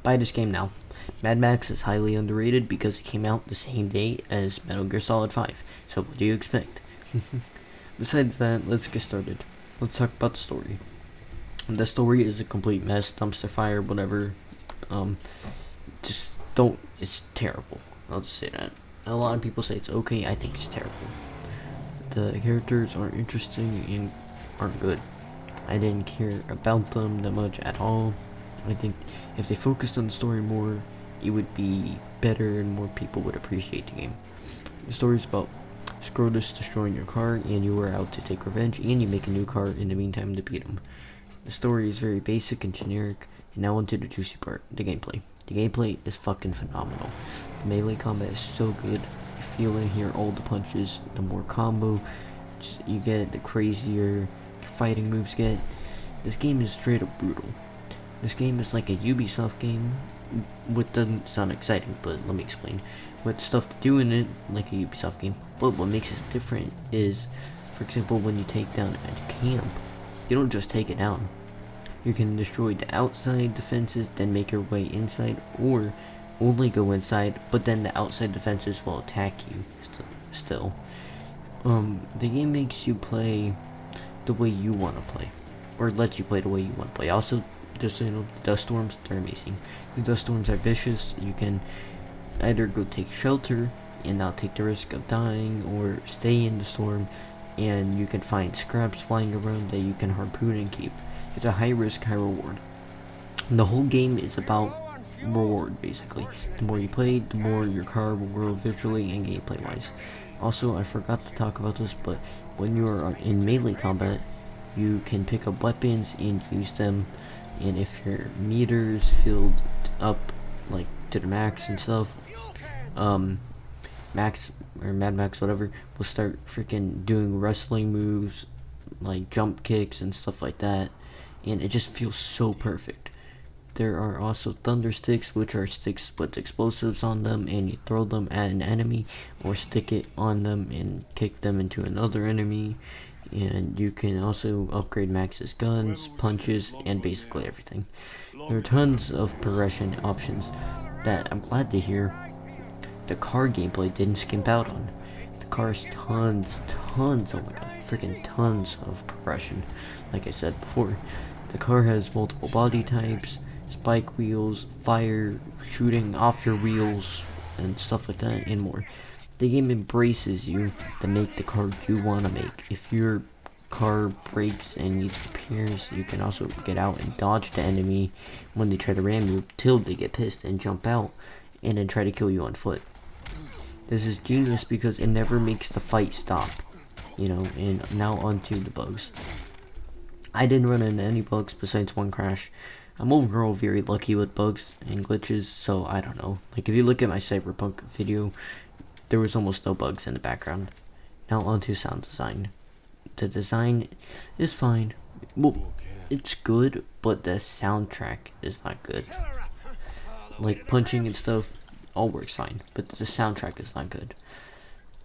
Buy this game now. Mad Max is highly underrated because it came out the same day as Metal Gear Solid 5. So what do you expect? Besides that, let's get started. Let's talk about the story. The story is a complete mess, dumpster fire, whatever. Just don't. It's terrible. I'll just say that. A lot of people say it's okay. I think it's terrible. The characters aren't interesting and aren't good. I didn't care about them that much at all. I think if they focused on the story more, it would be better and more people would appreciate the game. The story is about Scrotus destroying your car, and you are out to take revenge, and you make a new car in the meantime to beat him. The story is very basic and generic, and now onto the juicy part, the gameplay. The gameplay is fucking phenomenal. The melee combat is so good. You feel and hear all the punches. The more combo you get, the crazier your fighting moves get. This game is straight up brutal. This game is like a Ubisoft game, which doesn't sound exciting, but let me explain. With stuff to do in it, like a Ubisoft game. But what makes it different is, for example, when you take down a camp, you don't just take it down. You can destroy the outside defenses, then make your way inside, or only go inside, but then the outside defenses will attack you still. The game makes you play the way you want to play, or lets you play the way you want to play. Also, just so you know, the dust storms, they're amazing. The dust storms are vicious. You can either go take shelter and not take the risk of dying, or stay in the storm, and you can find scraps flying around that you can harpoon and keep. It's a high risk, high reward. And the whole game is about reward, basically. The more you play, the more your car will grow visually and gameplay wise. Also, I forgot to talk about this, but when you are in melee combat, you can pick up weapons and use them, and if your meter's filled up like to the max and stuff, Max or Mad Max, whatever, will start freaking doing wrestling moves like jump kicks and stuff like that, and it just feels so perfect. There are also thunder sticks, which are sticks with explosives on them, and you throw them at an enemy or stick it on them and kick them into another enemy. And you can also upgrade Max's guns, punches, and basically everything. There are tons of progression options that I'm glad to hear the car gameplay didn't skimp out on. The car's tons, oh my god, freaking tons of progression. Like I said before, the car has multiple body types, spike wheels, fire, shooting off your wheels, and stuff like that, and more. The game embraces you to make the car you want to make. If your car breaks and needs repairs, you can also get out and dodge the enemy when they try to ram you till they get pissed and jump out and then try to kill you on foot. This is genius because it never makes the fight stop, you know. And now onto the bugs. I didn't run into any bugs besides one crash. I'm overall very lucky with bugs and glitches, so I don't know. Like, if you look at my Cyberpunk video, there was almost no bugs in the background. Now onto sound design. The design is fine. Well, it's good, but the soundtrack is not good. Like, punching and stuff all works fine, but the soundtrack is not good.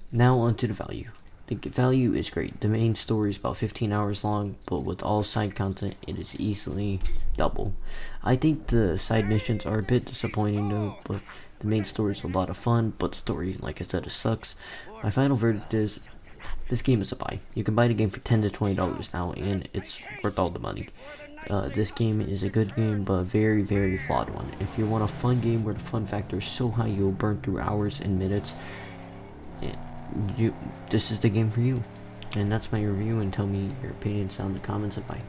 Now onto the value. The value is great. The main story is about 15 hours long, but with all side content, it is easily double. I think the side missions are a bit disappointing though, but the main story is a lot of fun, but the story, like I said, it sucks. My final verdict is, this game is a buy. You can buy the game for $10 to $20 now, and it's worth all the money. This game is a good game, but a very, very flawed one. If you want a fun game where the fun factor is so high you'll burn through hours and minutes, this is the game for you. And that's my review, and tell me your opinions down in the comments, and bye.